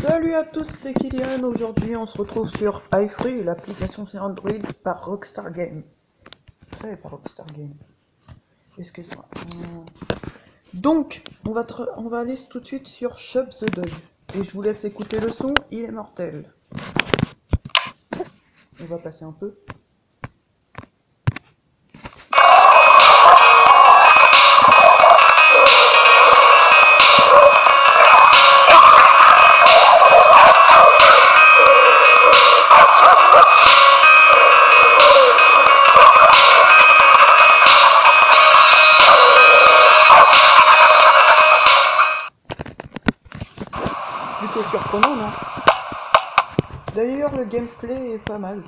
Salut à tous, c'est Kylian. Aujourd'hui, on se retrouve sur iFree, l'application sur Android par Rockstar Games. Par Rockstar Games. Excuse-moi. Donc, on va aller tout de suite sur Shop the Dog. Et je vous laisse écouter le son, il est mortel. On va passer un peu. Plutôt surprenant, non? D'ailleurs, le gameplay est pas mal.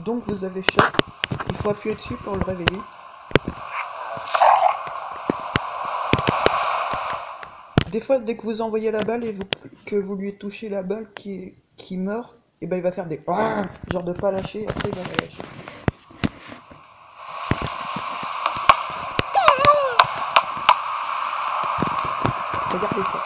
Donc vous avez Shop, il faut appuyer dessus pour le réveiller. Des fois, dès que vous envoyez la balle et que vous lui touchez la balle qui meurt, et ben il va faire des genre de pas lâcher, après il va la lâcher. Regardez ça.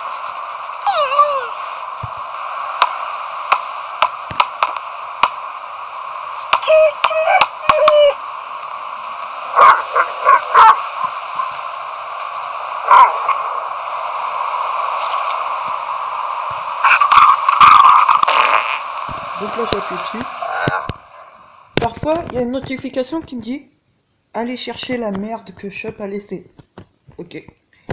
Donc là j'appuie dessus. Parfois il y a une notification qui me dit allez chercher la merde que Shop a laissée. Ok.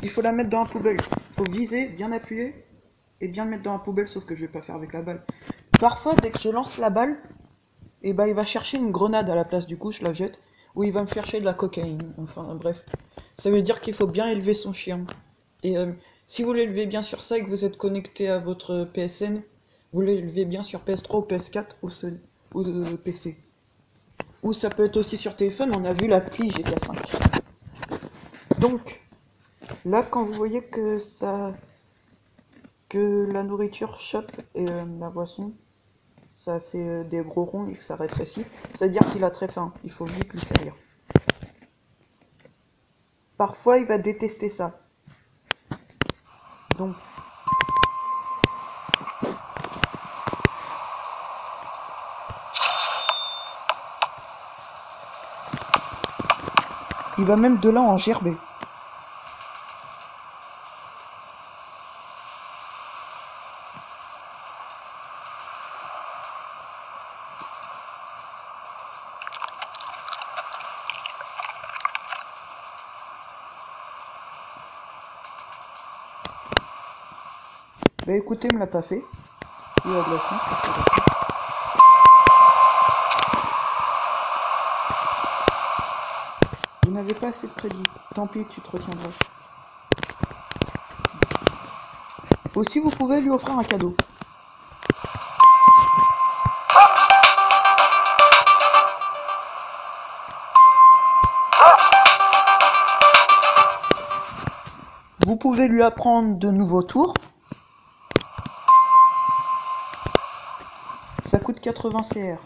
Il faut la mettre dans la poubelle. Il faut viser, bien appuyer et bien le mettre dans la poubelle, sauf que je vais pas faire avec la balle. Parfois dès que je lance la balle, et bah il va chercher une grenade à la place, du coup je la jette. Ou il va me chercher de la cocaïne. Enfin bref. Ça veut dire qu'il faut bien élever son chien. Et si vous l'élevez bien sur ça et que vous êtes connecté à votre PSN, vous l'élevez bien sur PS3 ou PS4 ou PC. Ou ça peut être aussi sur téléphone, on a vu l'appli GTA 5. Donc, là quand vous voyez que la nourriture chope et la boisson, ça fait des gros ronds et que ça rétrécit, ça veut dire qu'il a très faim, il faut vite lui servir. Parfois il va détester ça. Donc, il va même de là en gerber. Bah écoutez, il me l'a pas fait. Il a de la chance parce que vous n'avez pas assez de crédit. Tant pis, tu te retiendras. Aussi, vous pouvez lui offrir un cadeau. Vous pouvez lui apprendre de nouveaux tours. Ça coûte 80 CR.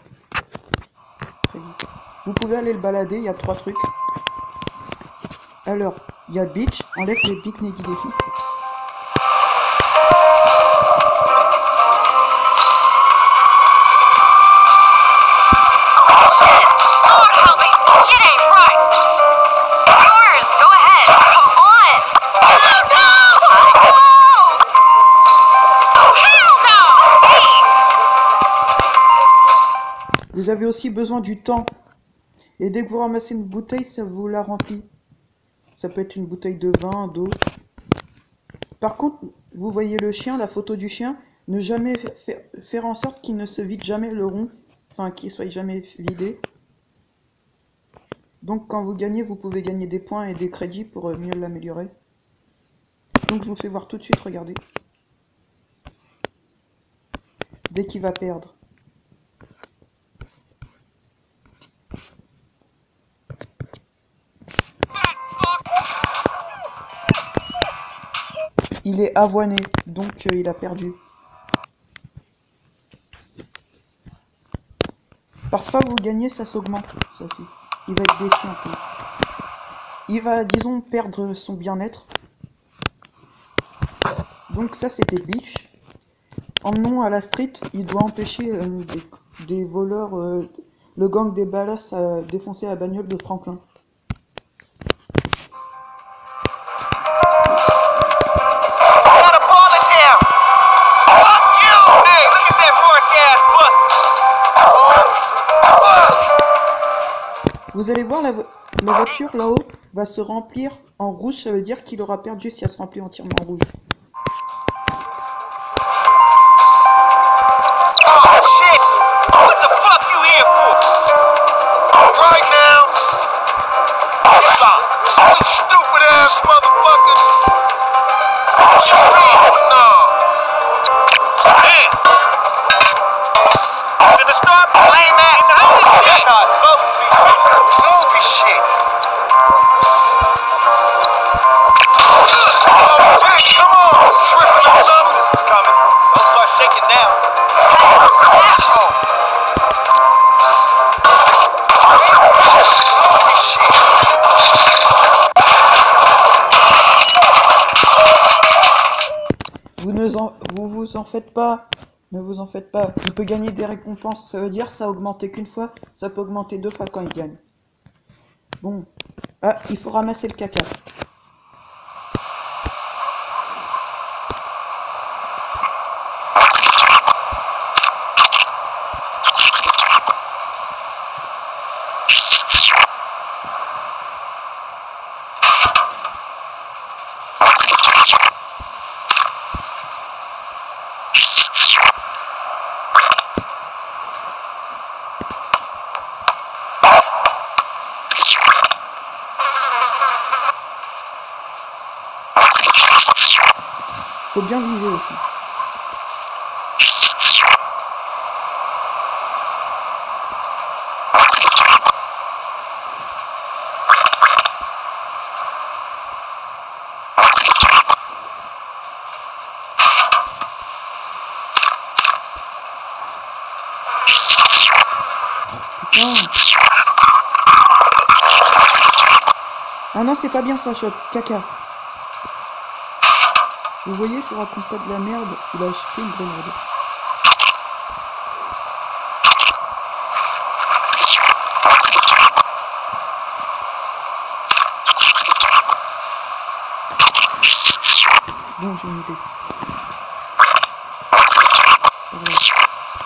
Vous pouvez aller le balader, il y a 3 trucs. Alors, il y a Beach, enlève les Big Neddy défis. Vous avez aussi besoin du temps. Et dès que vous ramassez une bouteille, ça vous la remplit. Ça peut être une bouteille de vin, d'eau. Par contre, vous voyez le chien, la photo du chien, ne jamais faire en sorte qu'il ne se vide jamais le rond. Enfin, qu'il soit jamais vidé. Donc quand vous gagnez, vous pouvez gagner des points et des crédits pour mieux l'améliorer. Donc je vous fais voir tout de suite, regardez. Dès qu'il va perdre. Il est avoiné, donc il a perdu. Parfois vous gagnez, ça s'augmente, ça aussi. Il va être déçu un peu. Il va, disons, perdre son bien-être. Donc ça c'était Beach. emmenons à la street, il doit empêcher des voleurs, le gang des Ballas à défoncer la bagnole de Franklin. Vous allez voir, la voiture là-haut va se remplir en rouge, ça veut dire qu'il aura perdu si elle se remplit entièrement en rouge. Oh shit! What the fuck you here for? Right now! You stupid ass motherfucker! What you reading? No! Damn! Finna start lame ass shit! That's how it's supposed to be. Some goofy shit! Oh shit, come on! Tripping or something? This is coming. Don't start shaking now. Asshole! Goofy shit! Vous vous en faites pas. Ne vous en faites pas. Il peut gagner des récompenses. Ça veut dire ça a augmenté qu'une fois. Ça peut augmenter 2 fois quand il gagne. Bon. Ah, il faut ramasser le caca. Faut bien viser aussi. Putain. Ah non, c'est pas bien ça, Chop. Caca. Vous voyez, je vous raconte pas de la merde, il a acheté une grenade. Bon, j'ai une idée.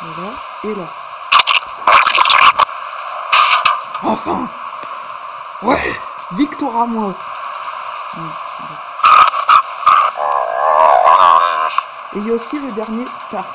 Voilà, et là. Enfin! Ouais! Victoire à moi! Et il y a aussi le dernier parc.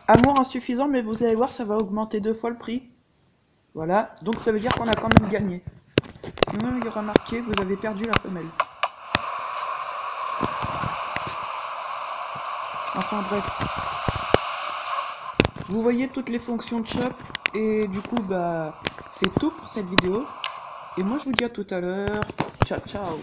Amour insuffisant, mais vous allez voir, ça va augmenter 2 fois le prix. Voilà, donc ça veut dire qu'on a quand même gagné. Sinon, il y aura marqué, vous avez perdu la femelle. Enfin bref. Vous voyez toutes les fonctions de shop, et du coup, bah, c'est tout pour cette vidéo. Et moi, je vous dis à tout à l'heure. Ciao, ciao.